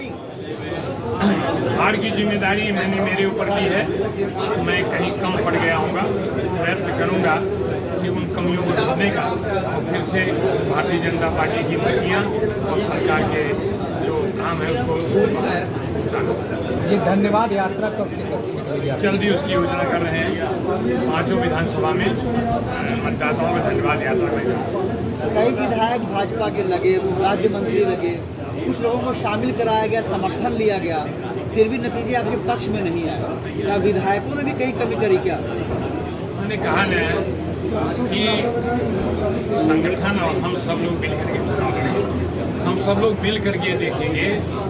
fighting? हार की जिम्मेदारी मैंने मेरे ऊपर ली है। मैं कहीं कम पड़ गया हूँगा, प्रयत्न करूँगा कि उन कमियों को ढूंढने का और फिर से भारतीय जनता पार्टी की नीतियाँ और सरकार के जो काम है उसको चालू। ये धन्यवाद यात्रा कब से कब जल्दी उसकी योजना कर रहे हैं। 5 विधानसभा में मतदाताओं का धन्यवाद यात्रा करेंगे। कई विधायक भाजपा के लगे, राज्य मंत्री लगे, कुछ लोगों को शामिल कराया गया, समर्थन लिया गया, फिर भी नतीजे आपके पक्ष में नहीं आए। क्या विधायकों ने भी कहीं कमी करी क्या? मैंने कहा न कि संगठन और हम सब लोग मिल करके चुनाव लड़ेंगे। हम सब लोग मिल करके देखेंगे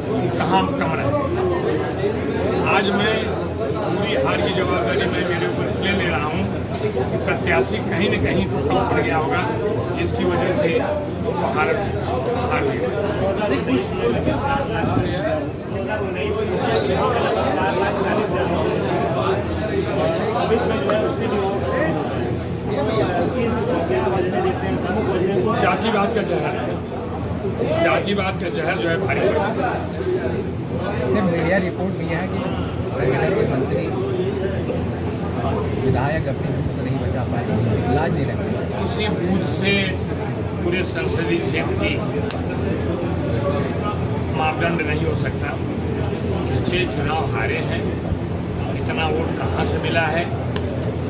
कि कहाँ कम रहे। आज मैं पूरी हार की जवाबदारी मैं मेरे ऊपर इसलिए ले रहा हूँ कि प्रत्याशी कहीं न कहीं तो कम पड़ गया होगा, जिसकी वजह से वो हार जातिवाद का जहर है। जातिवाद का जहर जो है भारी मीडिया रिपोर्ट भी है कि संगठन के मंत्री विधायक अपनी बूथ को नहीं बचा पाए, इलाज नहीं रहे। उसी बूथ से पूरे संसदीय क्षेत्र की मापदंड नहीं हो सकता। इसलिए चुनाव हारे हैं। इतना वोट कहाँ से मिला है,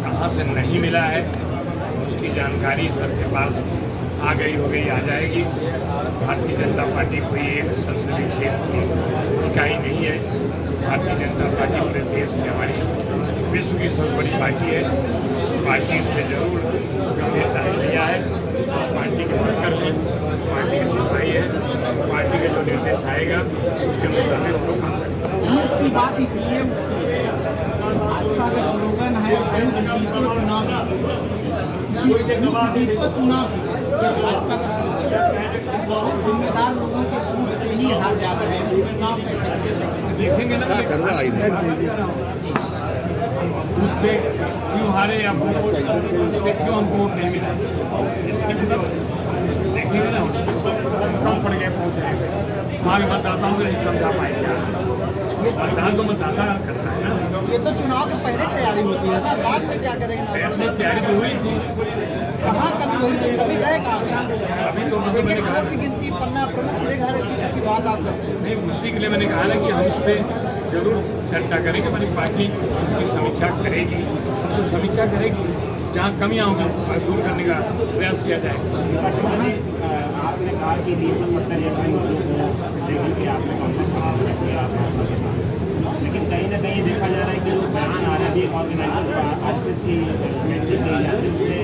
कहाँ से नहीं मिला है, उसकी जानकारी सबके पास आ जाएगी। भारतीय जनता पार्टी कोई एक संसदीय क्षेत्र की इकाई नहीं है। भारतीय जनता पार्टी पूरे देश की, हमारी विश्व की सबसे बड़ी पार्टी है। पार्टी इसमें जरूर गंभीरता से लिया है। पार्टी के वर्कर हैं, पार्टी की सिपाही है, पार्टी का जो निर्देश आएगा उसके मुताबिक हम लोग काम करेंगे। की बात इसलिए भाजपा का स्लोगन है जीतो चुनाव, जीतो चुनाव, भाजपा का स्लोगन। बहुत जिम्मेदार लोगों के बूथ से ही हार जाते हैं, चुनाव कैसे देखेंगे ना बूथ पे क्यों हारे या बूथ से क्यों हमको वोट नहीं मिला, इसकी मतलब देखेंगे ना। कम पड़ गए बूथ से, वहाँ के मतदाताओं को नहीं समझा पाएंगे। मतदान तो मतदाता करता है ना। ये तो चुनाव के पहले तैयारी होती है ना, बाद में क्या करेंगे? पहले तैयारी तो हुई थी, कहाँ कमी हुई? तो कमी रहे कहाँ? अभी तो लेकिन वोट की गिनती, पन्ना प्रमुख सुनेगा, हर एक चीज़ की बात आप करते हैं। नहीं, उसी के लिए मैंने कहा ना कि हम इस पर जरूर चर्चा करेंगे। हमारी पार्टी इसकी समीक्षा करेगी, तो समीक्षा करेगी, जहाँ कमियाँ होंगी दूर करने का प्रयास किया जाएगा। आपने कहा कि 370 जैसे आपने कांग्रेस का, लेकिन कहीं ना कहीं देखा जा रहा है कि बयान आ रहा है ऑर्गेनाइजर आरएसएस की मीटिंग की जाती है, उसमें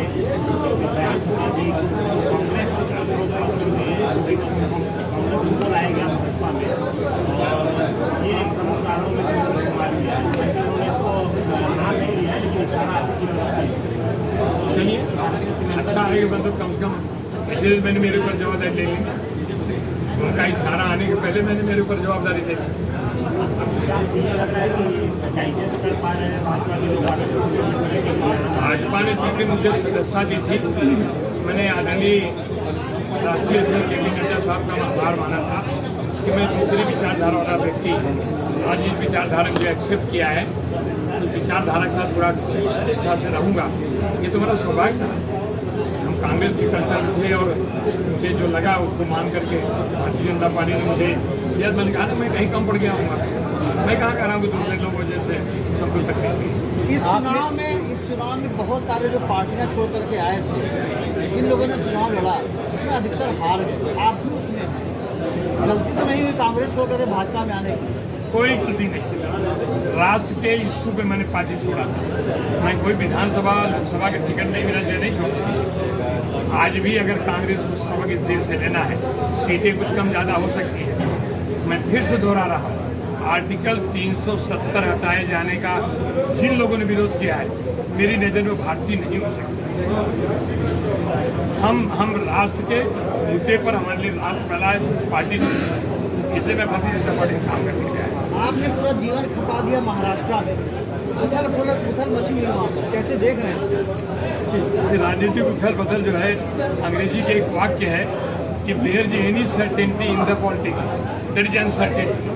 बयान छपा थी कांग्रेस उनको लाया गया भाजपा में, और ये एक प्रमुख कारणों में से कुमार दिया है। उन्होंने इसको नाम नहीं लिया है, लेकिन इशारा चलिए अच्छा आएगा, मतलब कम से कम इसलिए मैंने मेरे ऊपर जवाबदारी ले ली। उनका इशारा आने के पहले मैंने मेरे ऊपर जवाबदारी ले ली। भाजपा ने चूँकि मुझे सदस्यता दी थी, मैंने आदरणीय राष्ट्रीय अध्यक्ष के पी नड्डा साहब का आभार माना था कि मैं दूसरी विचारधारा वाला व्यक्ति आज इस विचारधारा को एक्सेप्ट किया है, तो विचारधारा के साथ पूरा निष्ठा से रहूँगा। ये तो मेरा सौभाग्य था। हम कांग्रेस के कल्चर में थे और मुझे जो लगा उसको मान करके भारतीय जनता पार्टी ने मुझे दिया। मैंने कहा ना मैं कहीं कम पड़ गया हूँ, मैं कहाँ कर रहा हूँ दूसरे लोगों जैसे सब कोई तकलीफ। इस चुनाव में बहुत सारे जो पार्टियां छोड़ करके आए थे, जिन लोगों ने चुनाव लड़ा उसमें अधिकतर हार गए। आप भी उसमें हैं। गलती तो नहीं हुई कांग्रेस छोड़ करके भाजपा में आने की? कोई गलती नहीं। राष्ट्र के इश्यू पे मैंने पार्टी छोड़ा था। मैं कोई विधानसभा लोकसभा का टिकट नहीं मिला जो नहीं छोड़ा। आज भी अगर कांग्रेस को सभा के देश से लेना है, सीटें कुछ कम ज़्यादा हो सकती है। मैं फिर से दोहरा रहा हूँ, आर्टिकल 370 हटाए जाने का जिन लोगों ने विरोध किया है, मेरी नज़र में भारतीय नहीं हो सकती। हम राष्ट्र के मुद्दे पर हमारे लिए राष्ट्र पहला पार्टी, इसलिए मैं भारतीय जनता पार्टी में काम करने गया। आपने पूरा जीवन खपा दिया महाराष्ट्र में, उथल मची हुई वहाँ पर, कैसे देख रहे हैं? राजनीतिक उथल पुथल जो है, अंग्रेजी के एक वाक्य है कि there is any certainty in the politics there is uncertainty.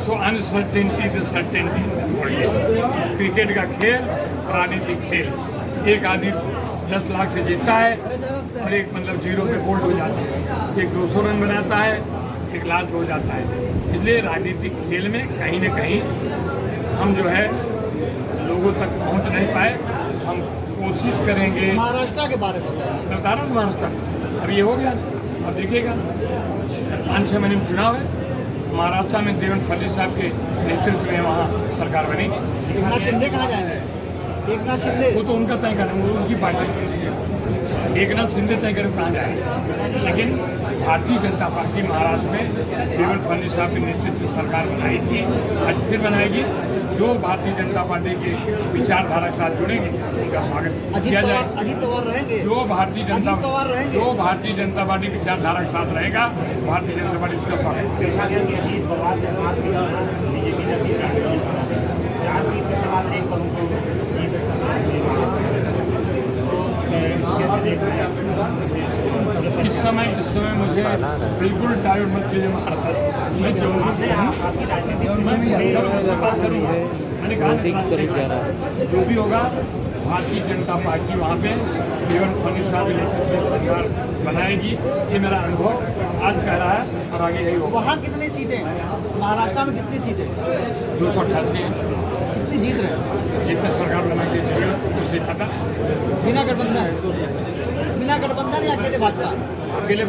So uncertainty the certainty cricket का खेल, राजनीतिक खेल। एक आदमी 10 लाख से जीतता है और एक मतलब 0 पे बोल्ड हो जाता है। एक 200 रन बनाता है, एक लाख हो जाता है। इसलिए राजनीतिक खेल में कहीं न कहीं हम जो है लोगों तक पहुंच नहीं पाए। हम कोशिश करेंगे। महाराष्ट्र के बारे में बताइए। मैं बता रहा हूँ महाराष्ट्र अब ये हो गया, अब देखिएगा 5-6 महीने में चुनाव है। महाराष्ट्र में देवेंद्र फडणवीस साहब के नेतृत्व में वहाँ सरकार बनेगी। एकनाथ शिंदे कहाँ जाएंगे? एकनाथ शिंदे वो तो उनका तय करें, वो उनकी पार्टी। एकनाथ शिंदे तय करें कहाँ जाएंगे। लेकिन भारतीय जनता पार्टी महाराष्ट्र में देवेंद्र फडणवीस साहब के नेतृत्व में सरकार बनाई थी, आज फिर बनाएगी। जो भारतीय जनता पार्टी के विचारधारा के साथ जुड़ेंगे उनका स्वागत किया जाएगा। अजीत पवार रहेंगे। जो भारतीय अजीत पवार रहेंगे। जनता पार्टी विचारधारा के साथ रहेगा, भारतीय जनता पार्टी उसका स्वागत करेगी। देखा गया कि अजीत पवार से बात की बीजेपी ने 4 सीट के सवाल एक पर उनको जीत कैसे देख रहे हैं? इस समय मुझे बिल्कुल डाइवर्ट मत कीजिए महाराज। मैं जो आपकी राजनीति मैंने कहा जो भी होगा भारतीय जनता पार्टी वहाँ पे देवेंद्र फडणवीस साहब के नेतृत्व में सरकार बनाएगी। ये मेरा अनुभव आज कह रहा है और आगे यही होगा। वहाँ कितनी सीटें? महाराष्ट्र में कितनी सीटें? 288 है। कितनी जीत रहे हैं? जितने सरकार बना के चाहिए उससे ज़्यादा। बिना गठबंधन या अकेले भाजपा? अकेले